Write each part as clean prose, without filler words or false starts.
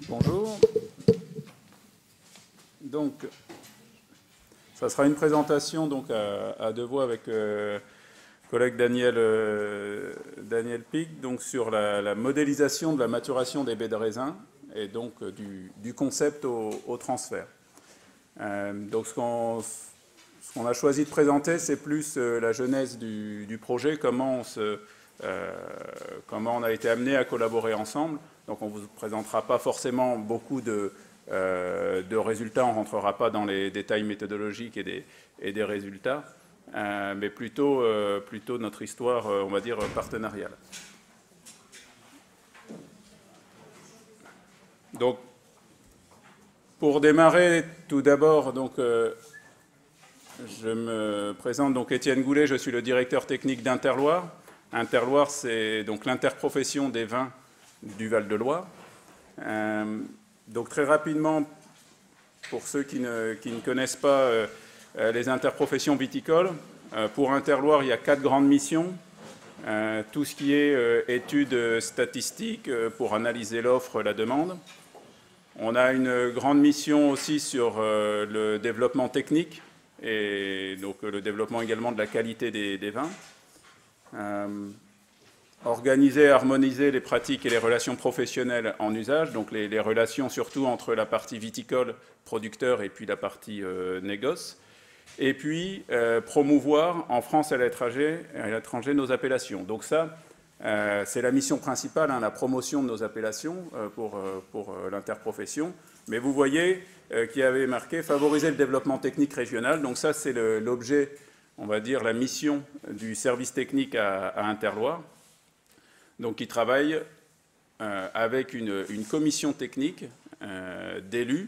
Bonjour. Donc, ça sera une présentation donc, à deux voix avec collègue Daniel Pic, donc sur la modélisation de la maturation des baies de raisin et donc du concept au transfert. Donc ce qu'on a choisi de présenter, c'est plus la genèse du projet, comment on a été amené à collaborer ensemble. Donc on ne vous présentera pas forcément beaucoup de résultats, on ne rentrera pas dans les détails méthodologiques et des résultats, mais plutôt notre histoire, on va dire, partenariale. Donc, pour démarrer, tout d'abord, donc, je me présente, donc Étienne Goulet, je suis le directeur technique d'Interloire. Interloire, c'est donc l'interprofession des vins du Val-de-Loire. Donc très rapidement, pour ceux qui ne connaissent pas les interprofessions viticoles, pour Interloire, il y a 4 grandes missions. Tout ce qui est études statistiques pour analyser l'offre, la demande. On a une grande mission aussi sur le développement technique et donc le développement également de la qualité des vins. Organiser et harmoniser les pratiques et les relations professionnelles en usage, donc les relations surtout entre la partie viticole, producteur, et puis la partie négoce. Et puis promouvoir en France et à l'étranger nos appellations. Donc ça, c'est la mission principale, hein, la promotion de nos appellations pour l'interprofession. Mais vous voyez qu'il y avait marqué « Favoriser le développement technique régional ». Donc ça, c'est l'objet, on va dire, la mission du service technique à Interloire. Donc qui travaille avec une commission technique d'élus,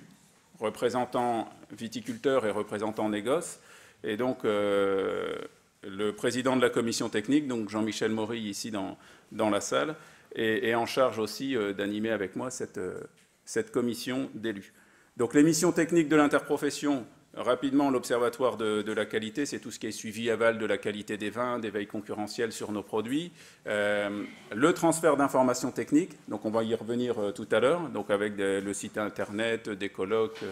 représentants viticulteurs et représentants négoces. Et donc le président de la commission technique, donc Jean-Michel Maury, ici dans la salle, est en charge aussi d'animer avec moi cette commission d'élus. Donc les missions techniques de l'interprofession, rapidement, l'Observatoire de la qualité, c'est tout ce qui est suivi aval de la qualité des vins, des veilles concurrentielles sur nos produits. Le transfert d'informations techniques, donc on va y revenir tout à l'heure, donc avec le site internet, des colloques,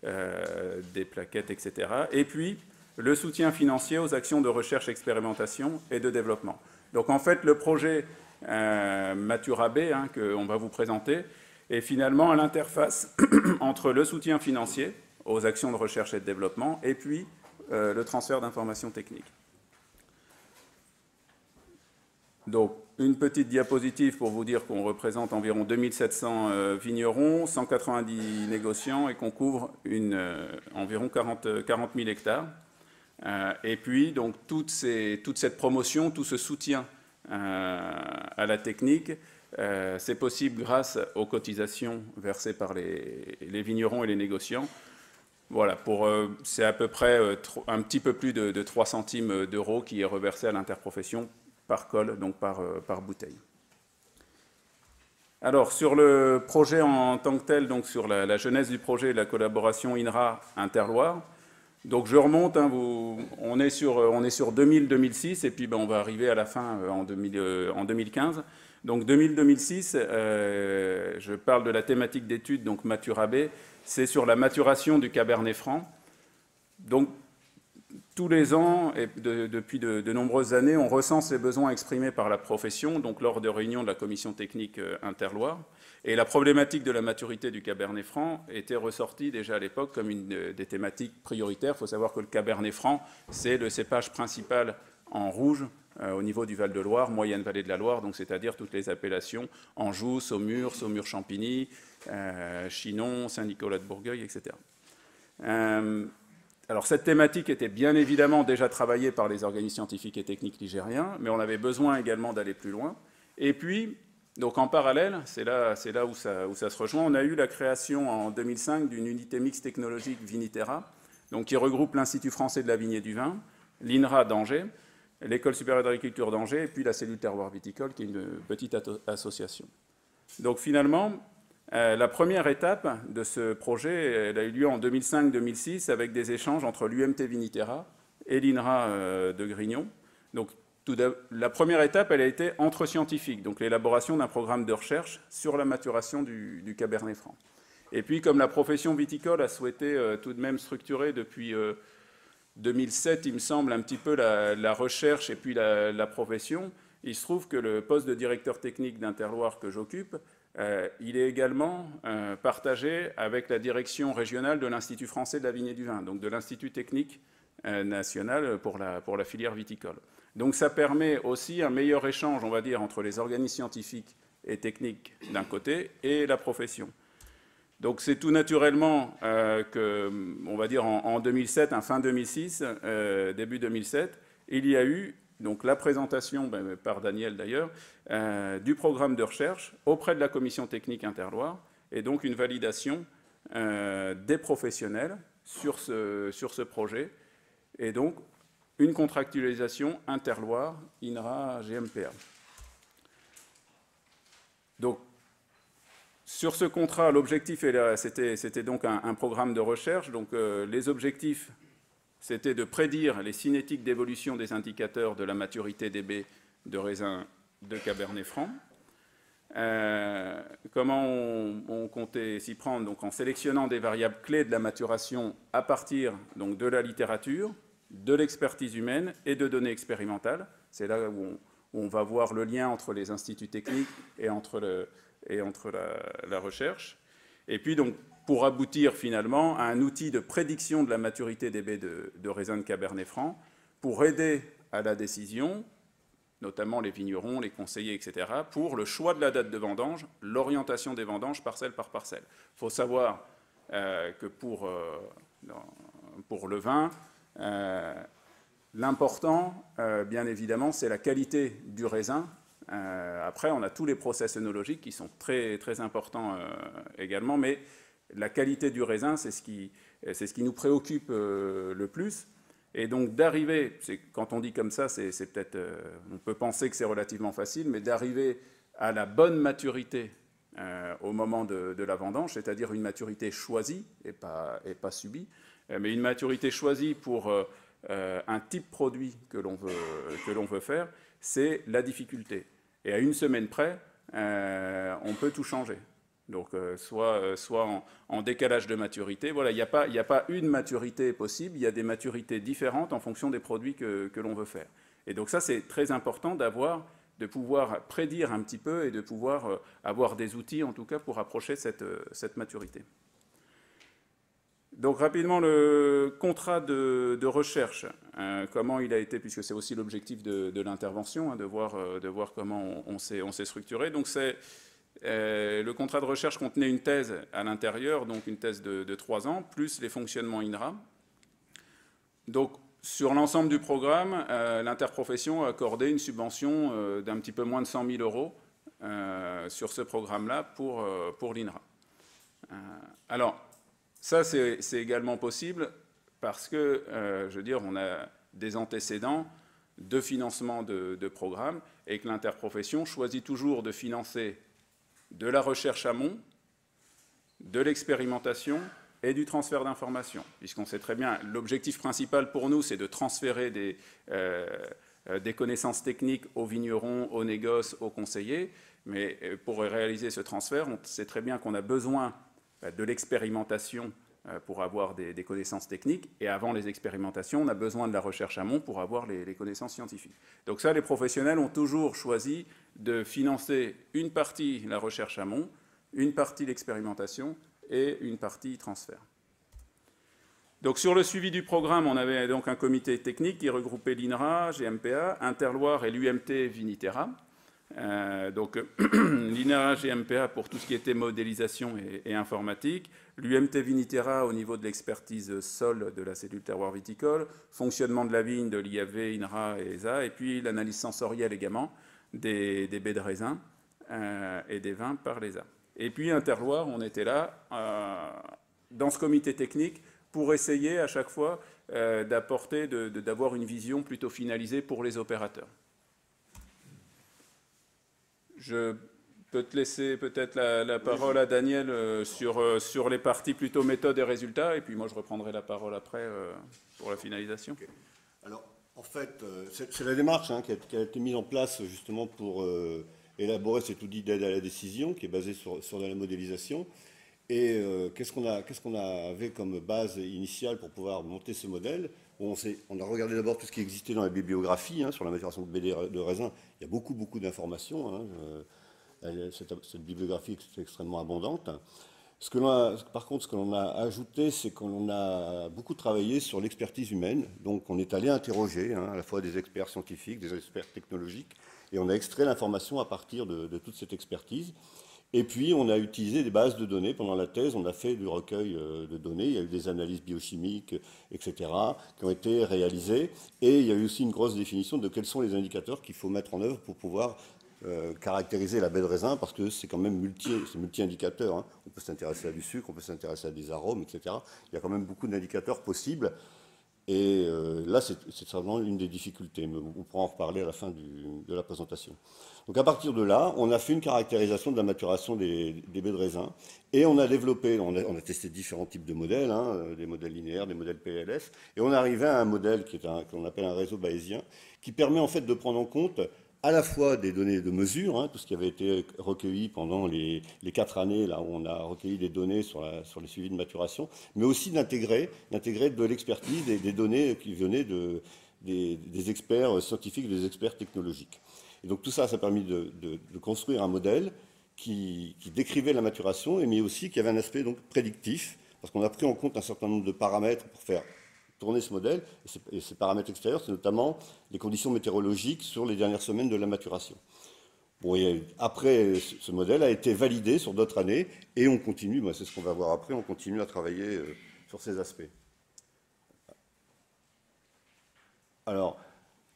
des plaquettes, etc. Et puis, le soutien financier aux actions de recherche, expérimentation et de développement. Donc en fait, le projet Maturab, hein, qu'on va vous présenter, est finalement à l'interface entre le soutien financier aux actions de recherche et de développement, et puis le transfert d'informations techniques. Donc, une petite diapositive pour vous dire qu'on représente environ 2700 vignerons, 190 négociants, et qu'on couvre environ 40 000 hectares. Et puis, donc, toute cette promotion, tout ce soutien à la technique, c'est possible grâce aux cotisations versées par les vignerons et les négociants. Voilà, c'est à peu près un petit peu plus de 3 centimes d'euros qui est reversé à l'interprofession par col, donc par bouteille. Alors, sur le projet en tant que tel, donc sur la genèse du projet, la collaboration INRA-Interloire, donc je remonte, hein, on est sur 2000-2006, et puis on va arriver à la fin en 2015. Donc 2000-2006, je parle de la thématique d'étude, donc Maturab, c'est sur la maturation du Cabernet Franc. Donc tous les ans, et depuis de nombreuses années, on recense les besoins exprimés par la profession, donc lors de réunions de la commission technique Interloire. Et la problématique de la maturité du Cabernet Franc était ressortie déjà à l'époque comme une des thématiques prioritaires. Il faut savoir que le Cabernet Franc, c'est le cépage principal en rouge au niveau du Val-de-Loire, moyenne vallée de la Loire, donc c'est-à-dire toutes les appellations Anjou, Saumur, Saumur-Champigny, Chinon, Saint-Nicolas de Bourgueil, etc. Alors cette thématique était bien évidemment déjà travaillée par les organismes scientifiques et techniques nigériens, mais on avait besoin également d'aller plus loin. Et puis, donc en parallèle, c'est là où ça se rejoint, on a eu la création en 2005 d'une unité mixte technologique Viniterra, donc qui regroupe l'Institut français de la vigne et du vin, l'INRA d'Angers, l'École supérieure d'agriculture d'Angers, et puis la cellule terroir viticole, qui est une petite association. Donc finalement, la première étape de ce projet, elle a eu lieu en 2005-2006 avec des échanges entre l'UMT Viniterra et l'INRA de Grignon. Donc la première étape, elle a été entre scientifiques, donc l'élaboration d'un programme de recherche sur la maturation du Cabernet Franc. Et puis, comme la profession viticole a souhaité tout de même structurer depuis 2007, il me semble, un petit peu la recherche et puis la profession, il se trouve que le poste de directeur technique d'Interloire que j'occupe, il est également partagé avec la direction régionale de l'Institut français de la vigne et du vin, donc de l'Institut technique national pour la filière viticole. Donc ça permet aussi un meilleur échange, on va dire, entre les organismes scientifiques et techniques d'un côté et la profession. Donc c'est tout naturellement que, on va dire en 2007, fin 2006, début 2007, il y a eu donc la présentation, par Daniel d'ailleurs, du programme de recherche auprès de la commission technique Interloire, et donc une validation des professionnels sur ce projet, et donc une contractualisation Interloire, INRA, GMPA. Donc, sur ce contrat, l'objectif, c'était donc un programme de recherche. Donc, les objectifs, c'était de prédire les cinétiques d'évolution des indicateurs de la maturité des baies de raisin de Cabernet Franc. Comment on comptait s'y prendre? Donc, en sélectionnant des variables clés de la maturation à partir donc, de la littérature, de l'expertise humaine et de données expérimentales. C'est là où on va voir le lien entre les instituts techniques et entre la recherche. Et puis, donc, pour aboutir finalement à un outil de prédiction de la maturité des baies de raisin de Cabernet Franc, pour aider à la décision, notamment les vignerons, les conseillers, etc., pour le choix de la date de vendange, l'orientation des vendanges parcelle par parcelle. Il faut savoir que pour le vin, l'important, bien évidemment, c'est la qualité du raisin. Après, on a tous les process œnologiques qui sont très, très importants également, mais la qualité du raisin, c'est ce qui nous préoccupe le plus. Et donc d'arriver, quand on dit comme ça, c'est peut-être, on peut penser que c'est relativement facile, mais d'arriver à la bonne maturité au moment de la vendange, c'est-à-dire une maturité choisie et pas subie, mais une maturité choisie pour un type produit que l'on veut faire, c'est la difficulté. Et à une semaine près, on peut tout changer. Donc, soit en décalage de maturité. Voilà, il n'y a pas une maturité possible, il y a des maturités différentes en fonction des produits que l'on veut faire. Et donc ça, c'est très important de pouvoir prédire un petit peu et de pouvoir avoir des outils, en tout cas, pour approcher cette maturité. Donc rapidement, le contrat de recherche, comment il a été, puisque c'est aussi l'objectif de l'intervention, de voir comment on s'est structuré. Donc le contrat de recherche contenait une thèse à l'intérieur, donc une thèse de 3 ans, plus les fonctionnements INRA. Donc sur l'ensemble du programme, l'interprofession a accordé une subvention d'un petit peu moins de 100 000 euros sur ce programme-là pour l'INRA. Alors, ça, c'est également possible parce que, je veux dire, on a des antécédents de financement de programmes et que l'interprofession choisit toujours de financer de la recherche amont, de l'expérimentation et du transfert d'informations. Puisqu'on sait très bien, l'objectif principal pour nous, c'est de transférer des connaissances techniques aux vignerons, aux négoces, aux conseillers. Mais pour réaliser ce transfert, on sait très bien qu'on a besoin de l'expérimentation pour avoir des connaissances techniques, et avant les expérimentations, on a besoin de la recherche amont pour avoir les connaissances scientifiques. Donc ça, les professionnels ont toujours choisi de financer une partie la recherche amont, une partie l'expérimentation et une partie transfert. Donc sur le suivi du programme, on avait donc un comité technique qui regroupait l'INRA, GMPA, Interloire et l'UMT Viniterra. Donc l'INRA GMPA pour tout ce qui était modélisation et informatique, l'UMT Viniterra au niveau de l'expertise sol de la cellule terroir viticole, fonctionnement de la vigne de l'IAV, INRA et ESA, et puis l'analyse sensorielle également des baies de raisin et des vins par l'ESA. Et puis Interloire, on était là dans ce comité technique pour essayer à chaque fois d'avoir une vision plutôt finalisée pour les opérateurs. Je peux te laisser peut-être la parole à Daniel sur les parties plutôt méthode et résultats, et puis moi je reprendrai la parole après pour la finalisation. Okay. Alors, en fait, c'est la démarche qui a été mise en place justement pour élaborer cet outil d'aide à la décision qui est basé sur la modélisation. Et qu'est-ce qu'on avait comme base initiale pour pouvoir monter ce modèle? Bon, on a regardé d'abord tout ce qui existait dans la bibliographie, hein, sur la maturation de baie de raisin. Il y a beaucoup, beaucoup d'informations. Hein, cette bibliographie est extrêmement abondante. Par contre, ce que l'on a ajouté, c'est qu'on a beaucoup travaillé sur l'expertise humaine. Donc, on est allé interroger, hein, à la fois des experts scientifiques, des experts technologiques, et on a extrait l'information à partir de toute cette expertise. Et puis, on a utilisé des bases de données. Pendant la thèse, on a fait du recueil de données. Il y a eu des analyses biochimiques, etc., qui ont été réalisées. Et il y a eu aussi une grosse définition de quels sont les indicateurs qu'il faut mettre en œuvre pour pouvoir caractériser la baie de raisin, parce que c'est quand même multi-indicateur. Hein. On peut s'intéresser à du sucre, on peut s'intéresser à des arômes, etc. Il y a quand même beaucoup d'indicateurs possibles. Et là, c'est certainement une des difficultés. Mais on pourra en reparler à la fin de la présentation. Donc à partir de là, on a fait une caractérisation de la maturation des baies de raisin. Et on a développé, on a testé différents types de modèles, hein, des modèles linéaires, des modèles PLS. Et on est arrivé à un modèle qu'on appelle un réseau bayésien, qui permet en fait de prendre en compte à la fois des données de mesure, hein, tout ce qui avait été recueilli pendant les 4 années là, où on a recueilli des données sur les suivis de maturation, mais aussi d'intégrer de l'expertise, des données qui venaient des experts scientifiques, des experts technologiques. Et donc tout ça, ça a permis de construire un modèle qui décrivait la maturation, mais aussi qui avait un aspect donc prédictif, parce qu'on a pris en compte un certain nombre de paramètres pour faire tourner ce modèle, et ces paramètres extérieurs, c'est notamment les conditions météorologiques sur les dernières semaines de la maturation. Bon, après, ce modèle a été validé sur d'autres années, et on continue, c'est ce qu'on va voir après, on continue à travailler sur ces aspects. Alors,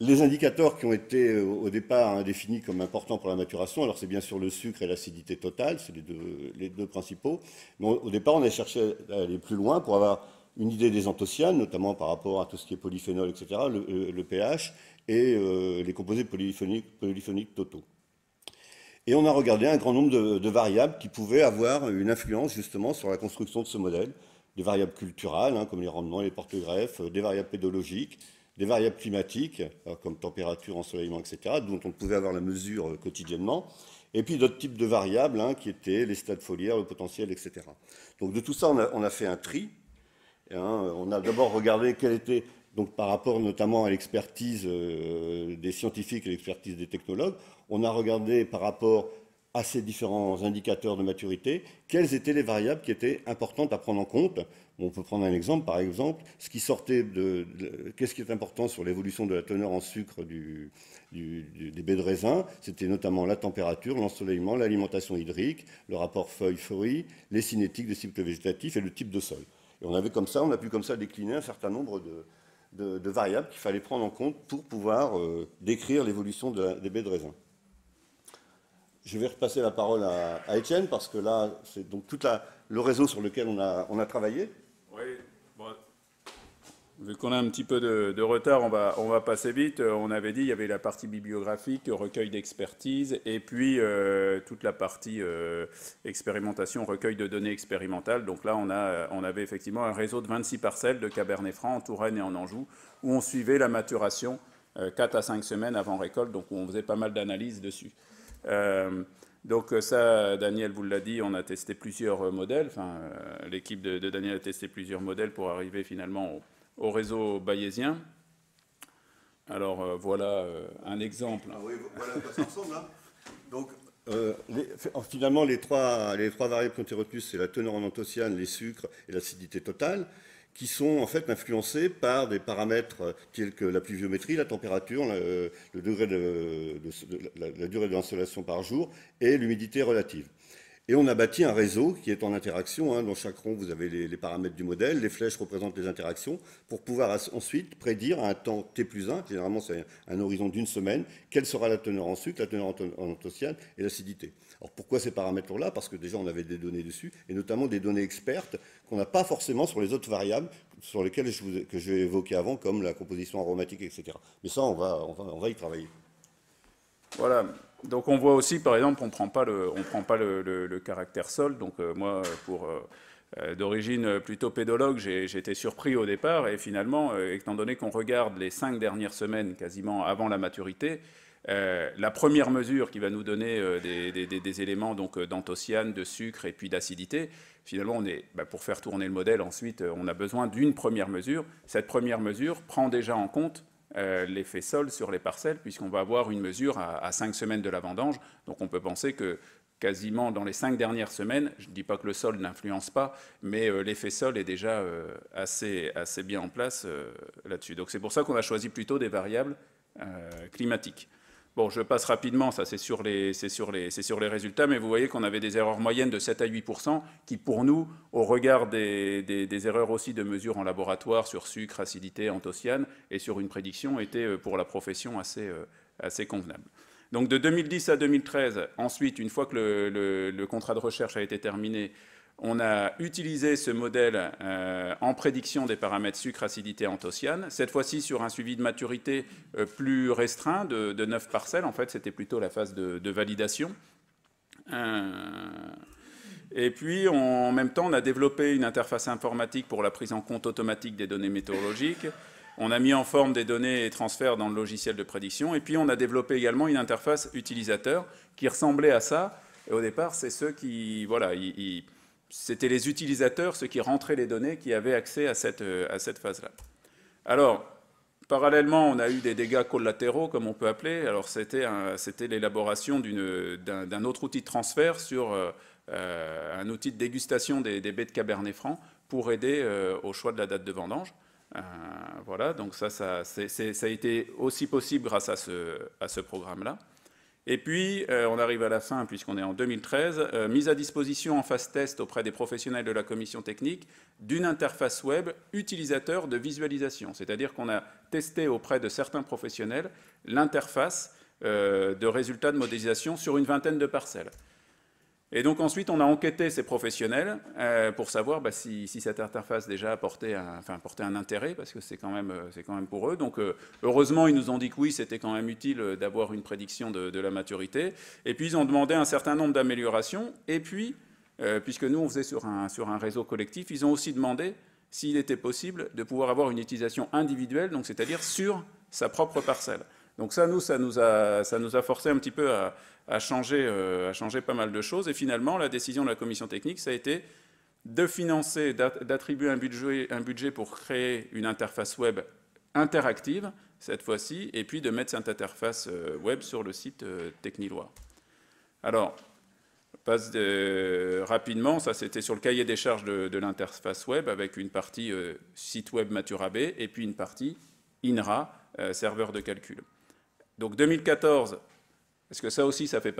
les indicateurs qui ont été au départ définis comme importants pour la maturation, alors c'est bien sûr le sucre et l'acidité totale, c'est les deux principaux, mais au départ on a cherché à aller plus loin pour avoir une idée des anthocyanes, notamment par rapport à tout ce qui est polyphénol, etc., le pH et les composés polyphoniques totaux. Et on a regardé un grand nombre de variables qui pouvaient avoir une influence justement sur la construction de ce modèle, des variables culturales, hein, comme les rendements, les porte-greffes, des variables pédologiques, des variables climatiques, comme température, ensoleillement, etc., dont on pouvait avoir la mesure quotidiennement, et puis d'autres types de variables, hein, qui étaient les stades foliaires, le potentiel, etc. Donc de tout ça, on a fait un tri. Hein, on a d'abord regardé quelle était, donc par rapport notamment à l'expertise des scientifiques et l'expertise des technologues, on a regardé par rapport à ces différents indicateurs de maturité, quelles étaient les variables qui étaient importantes à prendre en compte. On peut prendre un exemple, par exemple, ce qui sortait qu'est-ce qui est important sur l'évolution de la teneur en sucre des baies de raisin, c'était notamment la température, l'ensoleillement, l'alimentation hydrique, le rapport feuilles-fruits, les cinétiques des cycles végétatifs et le type de sol. Et on a pu comme ça décliner un certain nombre de variables qu'il fallait prendre en compte pour pouvoir décrire l'évolution des baies de raisin. Je vais repasser la parole à Étienne, parce que là, c'est donc tout le réseau sur lequel on a travaillé. Oui, bon, vu qu'on a un petit peu de retard, on va passer vite. On avait dit qu'il y avait la partie bibliographique, recueil d'expertise, et puis toute la partie expérimentation, recueil de données expérimentales. Donc là, on avait effectivement un réseau de 26 parcelles de Cabernet Franc en Touraine et en Anjou, où on suivait la maturation 4 à 5 semaines avant récolte, donc on faisait pas mal d'analyses dessus. Donc ça, Daniel vous l'a dit, on a testé plusieurs modèles. Enfin, l'équipe de Daniel a testé plusieurs modèles pour arriver finalement au réseau bayésien. Alors voilà un exemple. Ah oui, voilà à quoi ça ressemble là. Donc finalement les trois variables qui ont été retenues, c'est la teneur en anthocyanes, les sucres et l'acidité totale, qui sont en fait influencés par des paramètres tels que la pluviométrie, la température, la durée de l'insolation par jour et l'humidité relative. Et on a bâti un réseau qui est en interaction. Hein. Dans chaque rond, vous avez les paramètres du modèle. Les flèches représentent les interactions pour pouvoir ensuite prédire à un temps T+1, généralement c'est un horizon d'une semaine, quelle sera la teneur en sucre, la teneur en anthocyanes et l'acidité. Alors pourquoi ces paramètres-là? Parce que déjà on avait des données dessus, et notamment des données expertes qu'on n'a pas forcément sur les autres variables sur lesquelles que j'ai évoquées avant, comme la composition aromatique, etc. Mais ça, on va y travailler. Voilà. Donc on voit aussi, par exemple, on prend pas le caractère sol. Donc moi, d'origine plutôt pédologue, j'ai été surpris au départ. Et finalement, étant donné qu'on regarde les 5 dernières semaines quasiment avant la maturité, La première mesure qui va nous donner des éléments d'anthocyane, de sucre et puis d'acidité, finalement, pour faire tourner le modèle, ensuite, on a besoin d'une première mesure. Cette première mesure prend déjà en compte l'effet sol sur les parcelles, puisqu'on va avoir une mesure à 5 semaines de la vendange. Donc on peut penser que quasiment dans les 5 dernières semaines, je ne dis pas que le sol n'influence pas, mais l'effet sol est déjà assez bien en place là-dessus. Donc c'est pour ça qu'on a choisi plutôt des variables climatiques. Bon, je passe rapidement, ça c'est sur les résultats, mais vous voyez qu'on avait des erreurs moyennes de 7 à 8%, qui pour nous, au regard des erreurs aussi de mesure en laboratoire sur sucre, acidité, anthocyane, et sur une prédiction, étaient pour la profession assez convenables. Donc de 2010 à 2013, ensuite, une fois que le contrat de recherche a été terminé, on a utilisé ce modèle en prédiction des paramètres sucre, acidité, anthocyane, cette fois-ci sur un suivi de maturité plus restreint de 9 parcelles. En fait, c'était plutôt la phase de validation. Et puis, en même temps, on a développé une interface informatique pour la prise en compte automatique des données météorologiques. On a mis en forme des données et transferts dans le logiciel de prédiction. Et puis, on a développé également une interface utilisateur qui ressemblait à ça. Et au départ, c'est ceux qui... Voilà, c'était les utilisateurs, ceux qui rentraient les données, qui avaient accès à cette phase-là. Alors, parallèlement, on a eu des dégâts collatéraux, comme on peut appeler. Alors, c'était l'élaboration d'un autre outil de transfert sur un outil de dégustation des baies de Cabernet Franc pour aider au choix de la date de vendange. Voilà, donc ça a été aussi possible grâce à ce programme-là. Et puis, on arrive à la fin, puisqu'on est en 2013, mise à disposition en phase test auprès des professionnels de la commission technique d'une interface web utilisateur de visualisation. C'est-à-dire qu'on a testé auprès de certains professionnels l'interface de résultats de modélisation sur une vingtaine de parcelles. Et donc ensuite, on a enquêté ces professionnels pour savoir si cette interface déjà apportait un intérêt, parce que c'est quand même pour eux. Donc heureusement, ils nous ont dit que oui, c'était quand même utile d'avoir une prédiction de la maturité. Et puis ils ont demandé un certain nombre d'améliorations. Et puis, puisque nous on faisait sur un réseau collectif, ils ont aussi demandé s'il était possible de pouvoir avoir une utilisation individuelle, donc c'est-à-dire sur sa propre parcelle. Donc ça, ça nous a forcé un petit peu à changer pas mal de choses. Et finalement, la décision de la commission technique, ça a été de financer, d'attribuer un budget pour créer une interface web interactive, cette fois-ci, et puis de mettre cette interface web sur le site Techniloire. Alors, je passe rapidement, ça c'était sur le cahier des charges de l'interface web, avec une partie site web MaturaB, et puis une partie INRA, serveur de calcul. Donc 2014, parce que ça aussi, ça fait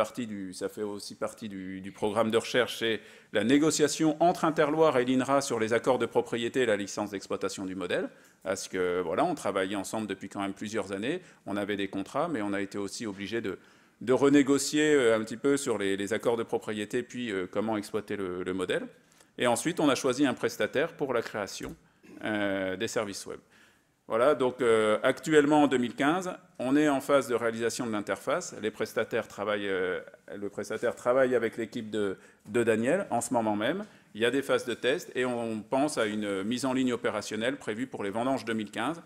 aussi partie du programme de recherche, c'est la négociation entre Interloire et l'INRA sur les accords de propriété et la licence d'exploitation du modèle. Parce que voilà, on travaillait ensemble depuis quand même plusieurs années, on avait des contrats, mais on a été aussi obligé de renégocier un petit peu sur les accords de propriété, puis comment exploiter le modèle. Et ensuite, on a choisi un prestataire pour la création des services web. Voilà, donc actuellement en 2015, on est en phase de réalisation de l'interface. Le prestataire travaille avec l'équipe de Daniel en ce moment même. Il y a des phases de test et on pense à une mise en ligne opérationnelle prévue pour les vendanges 2015.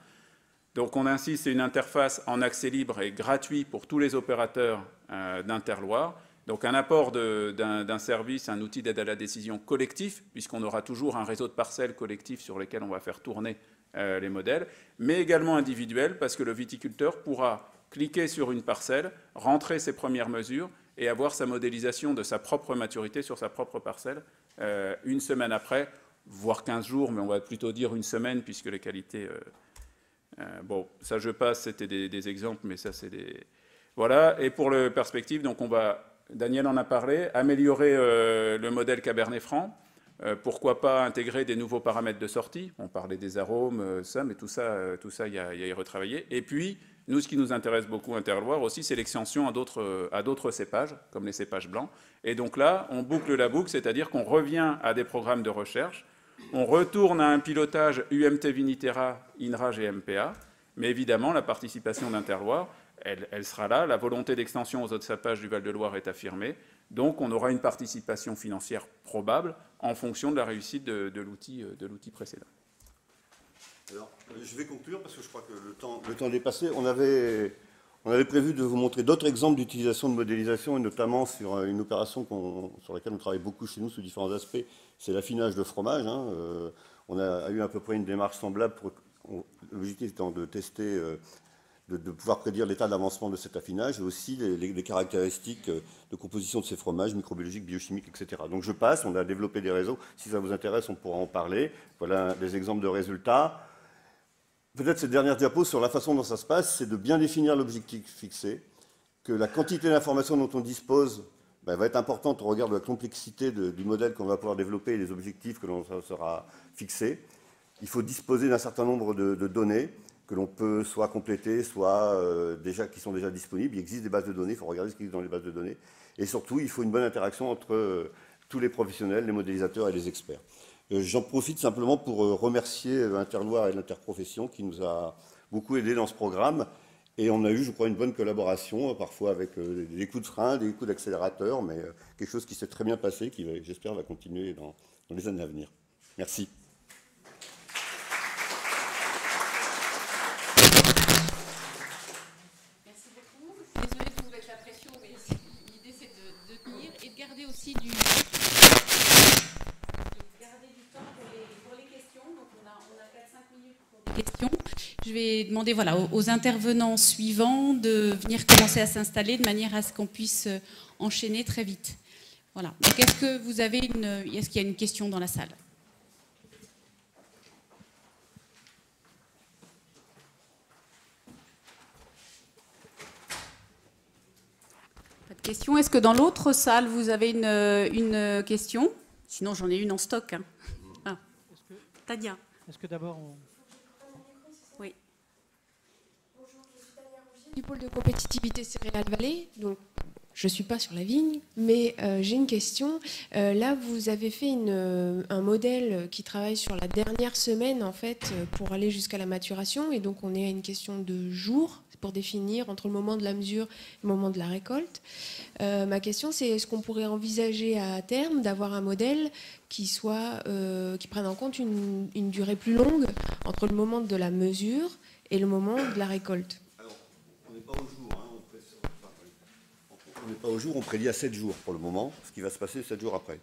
Donc on insiste, c'est une interface en accès libre et gratuit pour tous les opérateurs d'Interloire. Donc un apport d'un service, un outil d'aide à la décision collectif, puisqu'on aura toujours un réseau de parcelles collectifs sur lesquels on va faire tourner les modèles, mais également individuel, parce que le viticulteur pourra cliquer sur une parcelle, rentrer ses premières mesures et avoir sa modélisation de sa propre maturité sur sa propre parcelle une semaine après, voire 15 jours, mais on va plutôt dire une semaine, puisque les qualités... bon, ça je passe, c'était des exemples, mais ça c'est des... Voilà, et pour le perspective, donc on va... Daniel en a parlé, améliorer le modèle Cabernet Franc. Pourquoi pas intégrer des nouveaux paramètres de sortie? On parlait des arômes, ça, mais tout ça, il y a à y retravailler. Et puis, nous, ce qui nous intéresse beaucoup à Interloire aussi, c'est l'extension à d'autres cépages, comme les cépages blancs. Et donc là, on boucle la boucle, c'est-à-dire qu'on revient à des programmes de recherche, on retourne à un pilotage UMT Viniterra, INRA, GMPA, mais évidemment, la participation d'Interloire, elle sera là. La volonté d'extension aux autres cépages du Val-de-Loire est affirmée. Donc, on aura une participation financière probable en fonction de la réussite de l'outil précédent. Alors, je vais conclure parce que je crois que le temps est passé. On avait On avait prévu de vous montrer d'autres exemples d'utilisation de modélisation, et notamment sur une opération sur laquelle on travaille beaucoup chez nous sous différents aspects, c'est l'affinage de fromage. Hein. On a eu à peu près une démarche semblable, l'objectif étant de tester, de pouvoir prédire l'état d'avancement de cet affinage, et aussi les caractéristiques de composition de ces fromages, microbiologiques, biochimiques, etc. Donc je passe, on a développé des réseaux, si ça vous intéresse, on pourra en parler. Voilà des exemples de résultats. Peut-être cette dernière diapo sur la façon dont ça se passe, c'est de bien définir l'objectif fixé, que la quantité d'informations dont on dispose va être importante au regard de la complexité du modèle qu'on va pouvoir développer et des objectifs que l'on sera fixés. Il faut disposer d'un certain nombre de données que l'on peut soit compléter, soit qui sont déjà disponibles. Il existe des bases de données, il faut regarder ce qui existe dans les bases de données. Et surtout, il faut une bonne interaction entre tous les professionnels, les modélisateurs et les experts. J'en profite simplement pour remercier l'Interloire et l'Interprofession qui nous a beaucoup aidés dans ce programme. Et on a eu, je crois, une bonne collaboration, parfois avec des coups de frein, des coups d'accélérateur, mais quelque chose qui s'est très bien passé, qui, j'espère, va continuer dans les années à venir. Merci. Merci beaucoup. Désolée de vous mettre la pression, mais l'idée c'est de tenir et de garder aussi du pour les questions. Donc on a 4-5 minutes pour les questions. Je vais demander aux intervenants suivants de venir commencer à s'installer de manière à ce qu'on puisse enchaîner très vite. Voilà. Donc est-ce qu'il y a une question dans la salle? Pas de question. Est-ce que dans l'autre salle, vous avez une question? Sinon, j'en ai une en stock. Hein. Ah. Tania. Est-ce que d'abord on... Oui. Bonjour, je suis Tania Rougier du pôle de compétitivité Céréales Vallée. Donc, je ne suis pas sur la vigne, mais j'ai une question. Là, vous avez fait un modèle qui travaille sur la dernière semaine, en fait, pour aller jusqu'à la maturation. Et donc, on est à une question de jours pour définir entre le moment de la mesure et le moment de la récolte. Ma question, c'est est-ce qu'on pourrait envisager à terme d'avoir un modèle qui prenne en compte une durée plus longue entre le moment de la mesure et le moment de la récolte? Alors, on n'est pas au jour, hein, on n'est pas au jour, on prédit à 7 jours pour le moment, ce qui va se passer 7 jours après.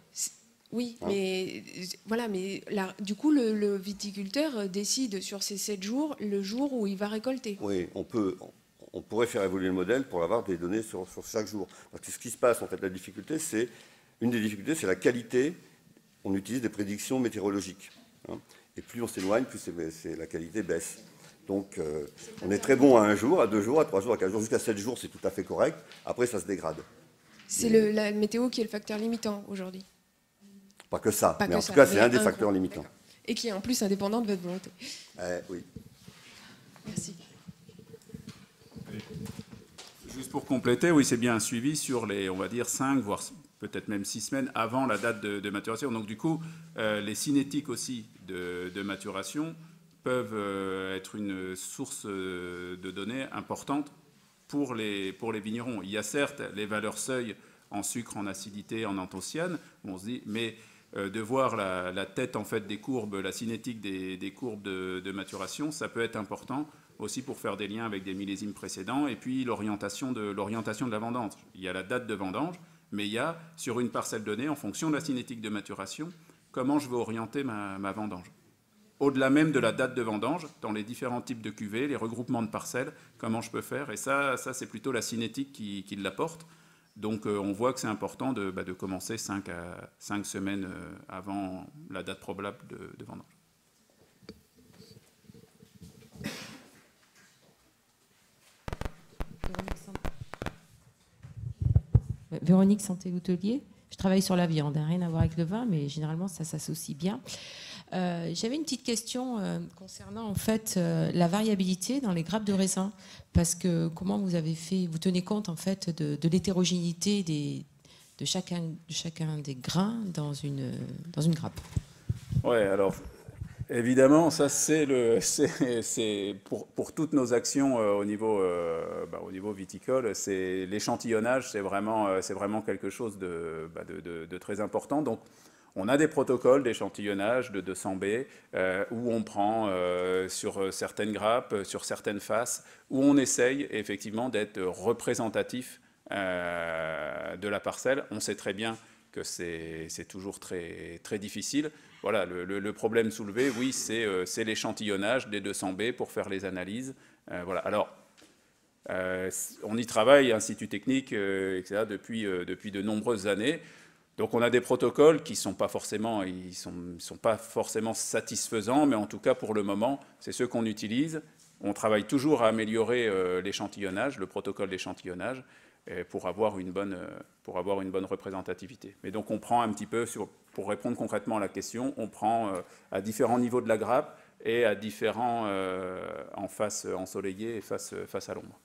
Oui, Hein? mais voilà, du coup, le viticulteur décide sur ces 7 jours le jour où il va récolter. Oui, on pourrait faire évoluer le modèle pour avoir des données sur chaque jour. Parce que ce qui se passe, en fait, une des difficultés, c'est la qualité. On utilise des prédictions météorologiques. Hein, et plus on s'éloigne, plus la qualité baisse. Donc, on est très bon à 1 jour, à 2 jours, à 3 jours, à 4 jours, jusqu'à 7 jours, c'est tout à fait correct. Après, ça se dégrade. C'est la météo qui est le facteur limitant aujourd'hui. Pas que ça, mais en tout cas, c'est un des facteurs limitants. Et qui est en plus indépendant de votre volonté. Oui. Merci. Juste pour compléter, oui, c'est bien un suivi sur les, on va dire, 5, voire peut-être même 6 semaines avant la date de maturation. Donc du coup, les cinétiques aussi de maturation peuvent être une source de données importante pour les vignerons. Il y a certes les valeurs seuil en sucre, en acidité, en anthocyane, où on se dit, mais de voir la tête en fait des courbes, la cinétique des courbes de maturation, ça peut être important aussi pour faire des liens avec des millésimes précédents, et puis l'orientation de la vendange. Il y a la date de vendange, mais il y a sur une parcelle donnée, en fonction de la cinétique de maturation, comment je vais orienter ma vendange. Au-delà même de la date de vendange, dans les différents types de cuvées, les regroupements de parcelles, comment je peux faire, et ça c'est plutôt la cinétique qui l'apporte. Donc on voit que c'est important de commencer 5 semaines avant la date probable de vendange. Véronique Santé-Houtelier. Je travaille sur la viande, rien à voir avec le vin, mais généralement ça s'associe bien. J'avais une petite question concernant en fait la variabilité dans les grappes de raisin, parce que comment vous avez fait, vous tenez compte en fait de l'hétérogénéité de chacun des grains dans une grappe. Ouais, alors évidemment, ça c'est pour toutes nos actions au niveau viticole, c'est l'échantillonnage, c'est vraiment quelque chose de très important. Donc On a des protocoles d'échantillonnage de 200B où on prend sur certaines grappes, sur certaines faces, où on essaye effectivement d'être représentatif de la parcelle. On sait très bien que c'est toujours très, très difficile. Voilà, le problème soulevé, oui, c'est l'échantillonnage des 200B pour faire les analyses. Voilà. Alors, on y travaille, Institut technique, etc., depuis de nombreuses années. Donc on a des protocoles qui ne sont pas forcément satisfaisants, mais en tout cas pour le moment, c'est ceux qu'on utilise. On travaille toujours à améliorer l'échantillonnage, le protocole d'échantillonnage, pour avoir une bonne représentativité. Mais donc on prend un petit peu, pour répondre concrètement à la question, on prend à différents niveaux de la grappe et à différents en face ensoleillée et face à l'ombre.